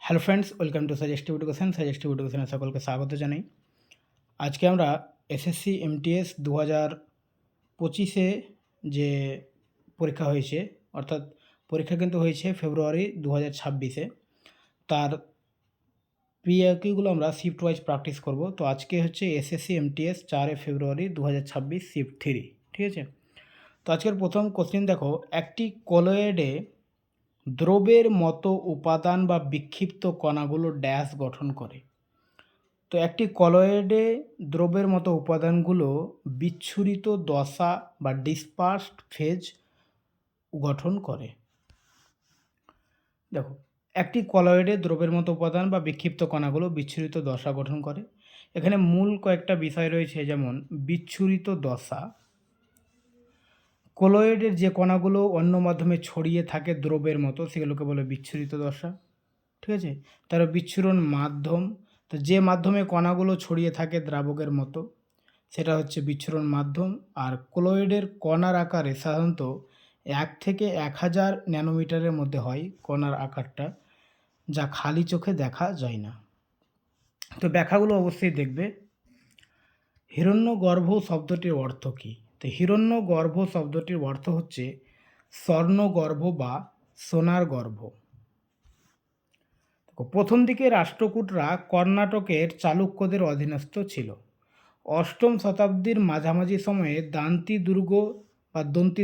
Hello friends, welcome to suggestive এডুকেশনে সকলকে স্বাগত জানাই। আজকে আমরা এসএসসি এমটিএস 2025-এ যে পরীক্ষা হয়েছে, অর্থাৎ পরীক্ষা কিন্তু হয়েছে ফেব্রুয়ারি 2026-এ, তার পিএকিউগুলো আমরা শিফট ওয়াইজ প্র্যাকটিস করব। তো আজকে হচ্ছে এসএসসি এমটিএস 4 ফেব্রুয়ারি 2026 শিফট 3, ঠিক আছে। তো আজকের প্রথম কোশ্চেন দেখো, একটি কলয়েডে দ্রবের মতো উপাদান বা বিক্ষিপ্ত কণাগুলো ড্যাশ গঠন করে। তো একটি কলয়েডে দ্রবের মতো উপাদানগুলো বিচ্ছুরিত দশা বা ডিসপার্সড ফেজ গঠন করে। দেখো, একটি কলয়েডে দ্রবের মতো উপাদান বা বিক্ষিপ্ত কণাগুলো বিচ্ছুরিত দশা গঠন করে। এখানে মূল কয়েকটা বিষয় রয়েছে, যেমন বিচ্ছুরিত দশা, কলয়েডের যে কণাগুলো অন্য মাধ্যমে ছড়িয়ে থাকে দ্রবের মতো সেগুলোকে বলে বিচ্ছুরিত দশা, ঠিক আছে। তার বিচ্ছুরণ মাধ্যম, তো যে মাধ্যমে কণাগুলো ছড়িয়ে থাকে দ্রাবকের মতো সেটা হচ্ছে বিচ্ছুরণ মাধ্যম। আর কলয়েডের কণার আকারে সাধারণত 1 থেকে 1000 ন্যানোমিটারের মধ্যে হয় কণার আকারটা, যা খালি চোখে দেখা যায় না। তো ব্যাখ্যাগুলো অবশ্যই দেখবে। হিরণ্যগর্ভ শব্দটির অর্থ কী? তো হিরণ্যগর্ভ শব্দটির অর্থ হচ্ছে স্বর্ণগর্ভ বা সোনার গর্ভ। প্রথম দিকে রাষ্ট্রকূটরা কর্ণাটকের চালুক্যদের অধীনস্থ ছিল। অষ্টম শতাব্দীর মাঝামাঝি সময়ে দন্তি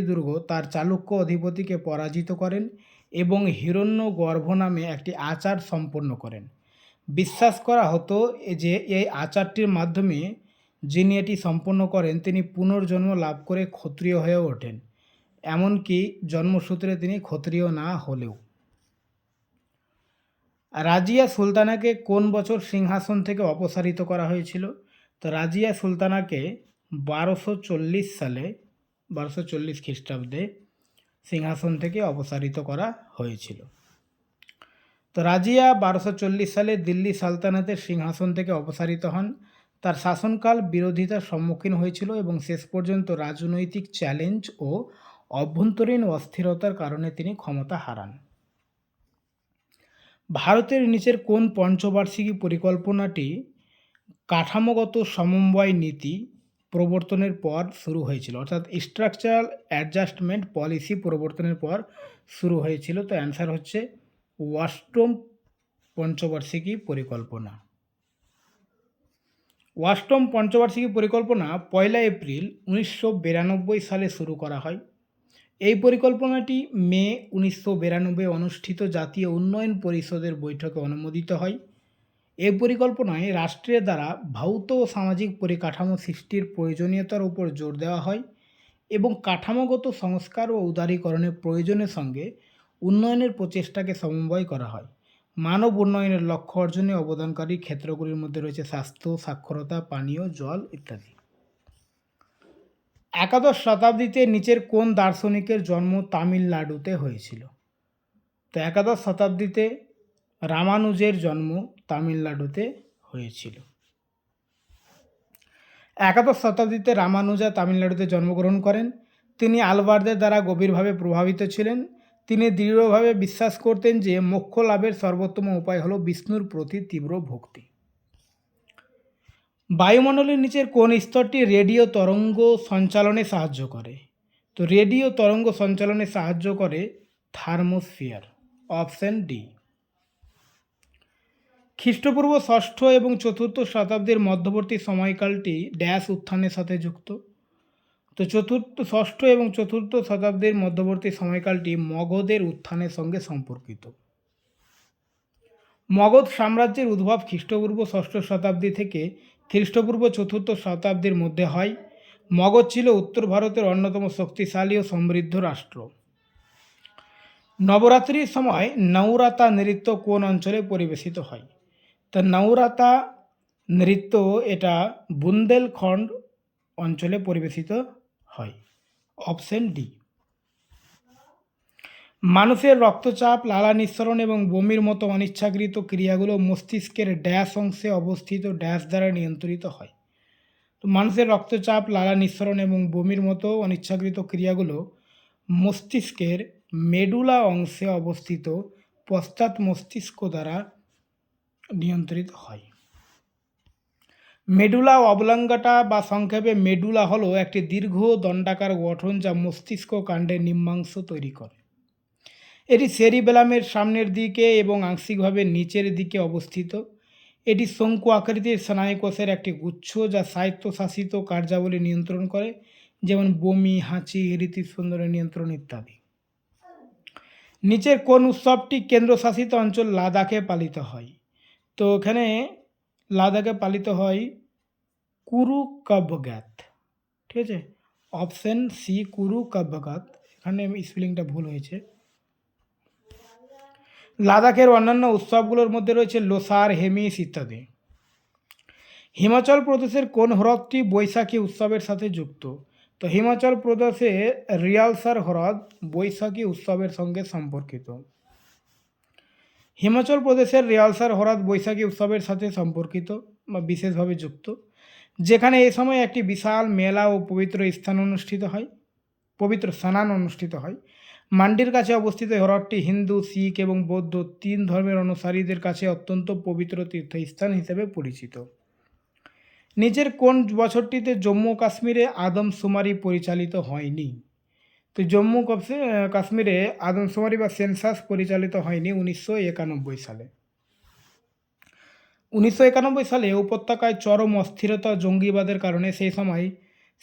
দুর্গ তার চালুক্য অধিপতিকে পরাজিত করেন এবং হিরণ্যগর্ভ নামে একটি আচার সম্পন্ন করেন। বিশ্বাস করা হতো যে এই আচারটির মাধ্যমে যিনি এটি সম্পন্ন করেন তিনি পুনর্জন্ম লাভ করে ক্ষত্রিয় হয়ে ওঠেন, এমনকি জন্মসূত্রে তিনি ক্ষত্রিয় না হলেও। রাজিয়া সুলতানাকে কোন বছর সিংহাসন থেকে অপসারিত করা হয়েছিল? তো রাজিয়া সুলতানাকে 1240 খ্রিস্টাব্দে সিংহাসন থেকে অপসারিত করা হয়েছিল। তো রাজিয়া 1240 সালে দিল্লি সালতানাতের সিংহাসন থেকে অপসারিত হন। তার শাসনকাল বিরোধিতার সম্মুখীন হয়েছিল এবং শেষ পর্যন্ত রাজনৈতিক চ্যালেঞ্জ ও অভ্যন্তরীণ অস্থিরতার কারণে তিনি ক্ষমতা হারান। ভারতের নিচের কোন পঞ্চবার্ষিকী পরিকল্পনাটি কাঠামোগত সমন্বয় নীতি প্রবর্তনের পর শুরু হয়েছিল, অর্থাৎ স্ট্রাকচারাল অ্যাডজাস্টমেন্ট পলিসি প্রবর্তনের পর শুরু হয়েছিল? তো অ্যান্সার হচ্ছে অষ্টম পঞ্চবার্ষিকী পরিকল্পনা। অষ্টম পঞ্চবার্ষিকী পরিকল্পনা 1 এপ্রিল 1992 সালে শুরু করা হয়। এই পরিকল্পনাটি মে 1992 অনুষ্ঠিত জাতীয় উন্নয়ন পরিষদের বৈঠকে অনুমোদিত হয়। এই পরিকল্পনায় রাষ্ট্রের দ্বারা ভৌত ও সামাজিক পরিকাঠামো সৃষ্টির প্রয়োজনীয়তার উপর জোর দেওয়া হয় এবং কাঠামোগত সংস্কার ও উদারীকরণের প্রয়োজনের সঙ্গে উন্নয়নের প্রচেষ্টাকে সমন্বয় করা হয়। মানব উন্নয়নের লক্ষ্য অর্জনে অবদানকারী ক্ষেত্রগুলির মধ্যে রয়েছে স্বাস্থ্য, সাক্ষরতা, পানীয় জল ইত্যাদি। একাদশ শতাব্দীতে নিচের কোন দার্শনিকের জন্ম তামিলনাড়ুতে হয়েছিল? তো একাদশ শতাব্দীতে রামানুজের জন্ম তামিলনাড়ুতে হয়েছিল। একাদশ শতাব্দীতে রামানুজা তামিলনাড়ুতে জন্মগ্রহণ করেন। তিনি আলবারদের দ্বারা গভীরভাবে প্রভাবিত ছিলেন। তিনি দৃঢ়ভাবে বিশ্বাস করতেন যে মোক্ষ লাভের সর্বোত্তম উপায় হল বিষ্ণুর প্রতি তীব্র ভক্তি। বায়ুমণ্ডলের নিচের কোন স্তরটি রেডিও তরঙ্গ সঞ্চালনে সাহায্য করে? তো রেডিও তরঙ্গ সঞ্চালনে সাহায্য করে থার্মোস্ফিয়ার, অপশন ডি। খ্রিস্টপূর্ব ষষ্ঠ এবং চতুর্থ শতাব্দীর মধ্যবর্তী সময়কালটি ড্যাশ উত্থানের সাথে যুক্ত? তো ষষ্ঠ এবং চতুর্থ শতাব্দীর মধ্যবর্তী সময়কালটি মগধের উত্থানের সঙ্গে সম্পর্কিত। মগধ সাম্রাজ্যের উদ্ভব খ্রিস্টপূর্ব ষষ্ঠ শতাব্দী থেকে খ্রিস্টপূর্ব চতুর্থ শতাব্দীর মধ্যে হয়। মগধ ছিল উত্তর ভারতের অন্যতম শক্তিশালী ও সমৃদ্ধ রাষ্ট্র। নবরাত্রির সময় নৌরাতা নৃত্য কোন অঞ্চলে পরিবেশিত হয়? তা নৌরাতা নৃত্য এটা বুন্দেলখণ্ড অঞ্চলে পরিবেশিত হয়, অপশন ডি। মানুষের রক্তচাপ, লালা নিঃসরণ এবং বমির মতো অনিচ্ছাকৃত ক্রিয়াগুলো মস্তিষ্কের ড্যাশ অংশে অবস্থিত ড্যাশ দ্বারা নিয়ন্ত্রিত হয়? তো মানুষের রক্তচাপ, লালা নিঃসরণ এবং বমির মতো অনিচ্ছাকৃত ক্রিয়াগুলো মস্তিষ্কের মেডুলা অংশে অবস্থিত পশ্চাৎ মস্তিষ্ক দ্বারা নিয়ন্ত্রিত হয়। মেডুলা অবলাঙ্গাটা বা সংক্ষেপে মেডুলা হলো একটি দীর্ঘ দণ্ডাকার গঠন যা মস্তিষ্ক কাণ্ডের নিম্নাংশ তৈরি করে। এটি সেরিবেলামের সামনের দিকে এবং আংশিকভাবে নিচের দিকে অবস্থিত। এটি শঙ্কু আকৃতির স্নায়ুকোষের একটি গুচ্ছ যা স্বায়ত্তশাসিত কার্যাবলী নিয়ন্ত্রণ করে, যেমন বমি, হাঁচি, হৃৎস্পন্দনের নিয়ন্ত্রণ ইত্যাদি। নিচের কোন উৎসবটি কেন্দ্রশাসিত অঞ্চল লাদাখে পালিত হয়? তো এখানে লাদাখে পালিত হয় কুরু কব্বগ্যাত। ঠিক আছে, অপশন সি কুরু কব্বগ্যাত। এখানে স্পেলিংটা ভুল হয়েছে। লাদাখের অন্যান্য উৎসবগুলোর মধ্যে রয়েছে লোসার, হেমিস ইত্যাদি। হিমাচল প্রদেশের কোন হ্রদটি বৈশাখী উৎসবের সাথে যুক্ত? তো হিমাচল প্রদেশে রিয়ালসার হ্রদ বৈশাখী উৎসবের সঙ্গে সম্পর্কিত। হিমাচল প্রদেশের রিয়ালসার হ্রদ বৈশাখী উৎসবের সাথে সম্পর্কিত বা বিশেষভাবে যুক্ত, যেখানে এই সময় একটি বিশাল মেলা ও পবিত্র স্নান অনুষ্ঠিত হয়। মান্ডির কাছে অবস্থিত হ্রদটি হিন্দু, শিখ এবং বৌদ্ধ 3 ধর্মের অনুসারীদের কাছে অত্যন্ত পবিত্র তীর্থস্থান হিসেবে পরিচিত। নিচের কোন বছরটিতে জম্মু কাশ্মীরে আদমশুমারি পরিচালিত হয়নি? তো জম্মু কাশ্মীরে আদমশুমারি বা সেন্সাস পরিচালিত হয়নি 1991 সালে। 1991 সালে উপত্যকায় চরম অস্থিরতা জঙ্গিবাদের কারণে সেই সময়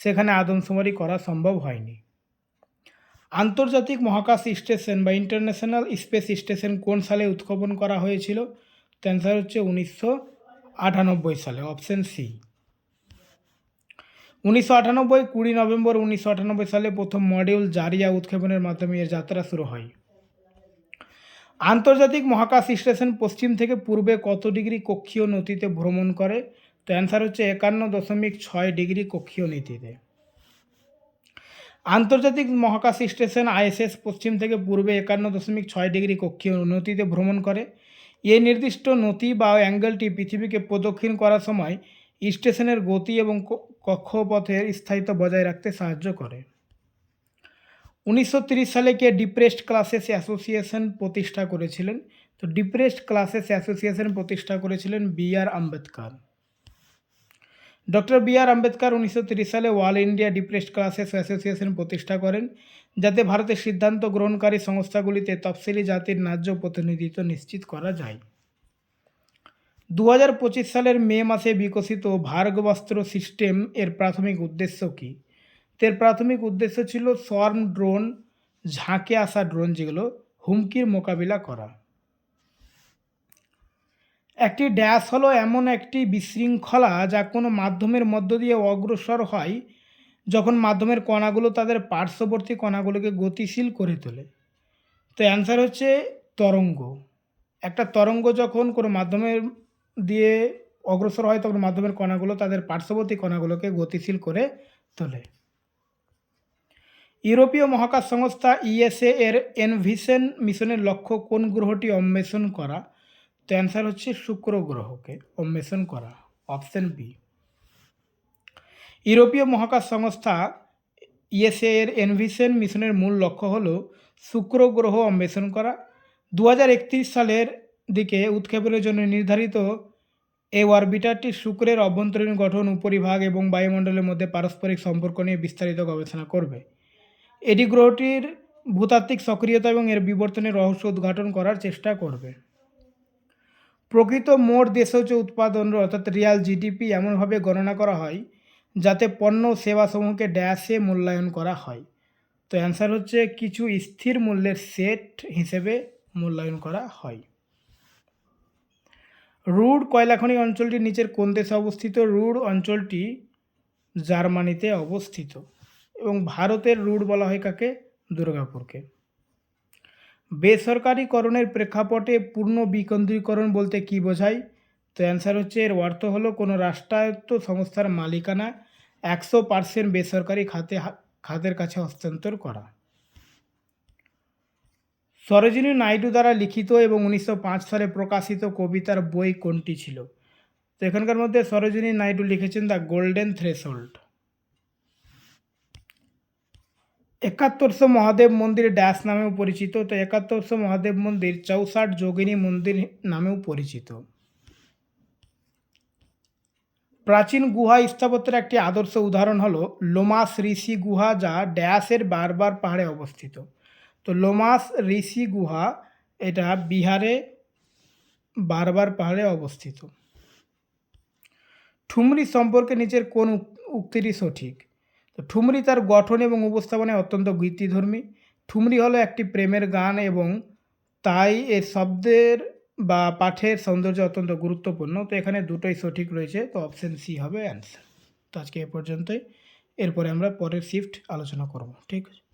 সেখানে আদমশুমারি করা সম্ভব হয়নি। আন্তর্জাতিক মহাকাশ স্টেশন বা ইন্টারন্যাশনাল স্পেস স্টেশন কোন সালে উৎক্ষেপণ করা হয়েছিল? তো অ্যান্সার হচ্ছে 1998 সালে, অপশন সি। 20 নভেম্বর 1998 সালে প্রথম মডিউল জারিয়া উৎক্ষেপণের মাধ্যমে এর যাত্রা শুরু হয়। আন্তর্জাতিক মহাকাশ স্টেশন পশ্চিম থেকে পূর্বে কত ডিগ্রি কক্ষীয় নতিতে ভ্রমণ করে? তো অ্যান্সার হচ্ছে 51.6 ডিগ্রি কক্ষীয় নীতিতে। আন্তর্জাতিক মহাকাশ স্টেশন আইএসএস পশ্চিম থেকে পূর্বে 51.6 ডিগ্রি কক্ষীয় নতিতে ভ্রমণ করে। এই নির্দিষ্ট নতি বা অ্যাঙ্গেলটি পৃথিবীকে প্রদক্ষিণ করার সময় স্টেশনের গতি এবং কক্ষপথের স্থায়িত্ব বজায় রাখতে সাহায্য করে। 1930 সালে কে ডিপ্রেসড ক্লাসেস অ্যাসোসিয়েশন প্রতিষ্ঠা করেছিলেন? তো ডিপ্রেসড ক্লাসেস অ্যাসোসিয়েশন প্রতিষ্ঠা করেছিলেন B.R.. Ambedkar. Doctor B.R.. Ambedkar 1930 সালে all India depressed classes association প্রতিষ্ঠা করেন, যাতে ভারতের সিদ্ধান্ত গ্রহণকারী সংস্থাগুলিতে তফসিলি জাতির ন্যায্য প্রতিনিধিত্ব নিশ্চিত করা যায়। 2025 সালের মে মাসে বিকশিত ভার্গবস্ত্র সিস্টেম এর প্রাথমিক উদ্দেশ্য কী? এর প্রাথমিক উদ্দেশ্য ছিল সোয়ার্ম ড্রোন, ঝাঁকে আসা ড্রোন, যেগুলো হুমকির মোকাবিলা করা। একটি ড্যাশ হলো এমন একটি বিশৃঙ্খলা যা কোনো মাধ্যমের মধ্য দিয়ে অগ্রসর হয় যখন মাধ্যমের কণাগুলো তাদের পার্শ্ববর্তী কণাগুলোকে গতিশীল করে তোলে। তো অ্যান্সার হচ্ছে তরঙ্গ। একটা তরঙ্গ যখন কোনো মাধ্যমের দিয়ে অগ্রসর হয় তখন মাধ্যমের কণাগুলো তাদের পার্শ্ববর্তী কণাগুলোকে গতিশীল করে তোলে। ইউরোপীয় মহাকাশ সংস্থা ইএসএ এর এনভিশন মিশনের লক্ষ্য কোন গ্রহটি অন্বেষণ করা? তো অ্যান্সার হচ্ছে শুক্র গ্রহকে অন্বেষণ করা, অপশন বি। ইউরোপীয় মহাকাশ সংস্থা ইএসএ এর এনভিশন মিশনের মূল লক্ষ্য হল শুক্র গ্রহ অন্বেষণ করা। 2031 সালের দিকে উৎক্ষেপণের জন্য নির্ধারিত এই অরবিটারটি শুক্রের অভ্যন্তরীণ গঠন, উপরিভাগ এবং বায়ুমণ্ডলের মধ্যে পারস্পরিক সম্পর্ক নিয়ে বিস্তারিত গবেষণা করবে। এটি গ্রহটির ভূতাত্ত্বিক সক্রিয়তা এবং এর বিবর্তনের রহস্য উদ্ঘাটন করার চেষ্টা করবে। প্রকৃত মোট দেশজ উৎপাদন অর্থাৎ রিয়াল জিডিপি এমনভাবে গণনা করা হয় যাতে পণ্য ও সেবাসমূহকে ড্যাশে মূল্যায়ন করা হয়। তো অ্যান্সার হচ্ছে কিছু স্থির মূল্যের সেট হিসেবে মূল্যায়ন করা হয়। রুড কয়লাখনি অঞ্চলটি নিচের কোন দেশে অবস্থিত? রুড অঞ্চলটি জার্মানিতে অবস্থিত এবং ভারতের রুড বলা হয় কাকে? দুর্গাপুরকে। বেসরকারীকরণের প্রেক্ষাপটে পূর্ণ বিকেন্দ্রীকরণ বলতে কী বোঝায়? তো অ্যান্সার হচ্ছে এর অর্থ হলো কোনো রাষ্ট্রায়ত্ত সংস্থার মালিকানা 100% বেসরকারি খাতের কাছে হস্তান্তর করা। সরোজিনী নাইডু দ্বারা লিখিত এবং 1905 সালে প্রকাশিত কবিতার বই কোনটি ছিল? তো এখানকার মধ্যে সরোজিনী নাইডু লিখেছেন দ্য গোল্ডেন থ্রেশহোল্ড। 7100 মহাদেব মন্দির ড্যাশ নামেও পরিচিত। তো 7100 মহাদেব মন্দির 64 যোগিনী মন্দির নামেও পরিচিত। প্রাচীন গুহা স্থাপত্যের একটি আদর্শ উদাহরণ হলো লোমাস ঋষি গুহা, যা ড্যাশের বারবার পাহাড়ে অবস্থিত। তো লোমাস ঋষি গুহা এটা বিহারে বারবার পাহাড়ে অবস্থিত। ঠুমরি সম্পর্কে নিচের কোন উক্তিটি সঠিক? তো ঠুমরি তার গঠন এবং উপস্থাপনায় অত্যন্ত গীতিধর্মী। ঠুমরি হলো একটি প্রেমের গান এবং তাই এর শব্দের বা পাঠের সৌন্দর্য অত্যন্ত গুরুত্বপূর্ণ। তো এখানে দুটোই সঠিক রয়েছে, তো অপশন সি হবে অ্যান্সার। তো আজকে এ পর্যন্তই, এরপরে আমরা পরের শিফট আলোচনা করব। ঠিক আছে।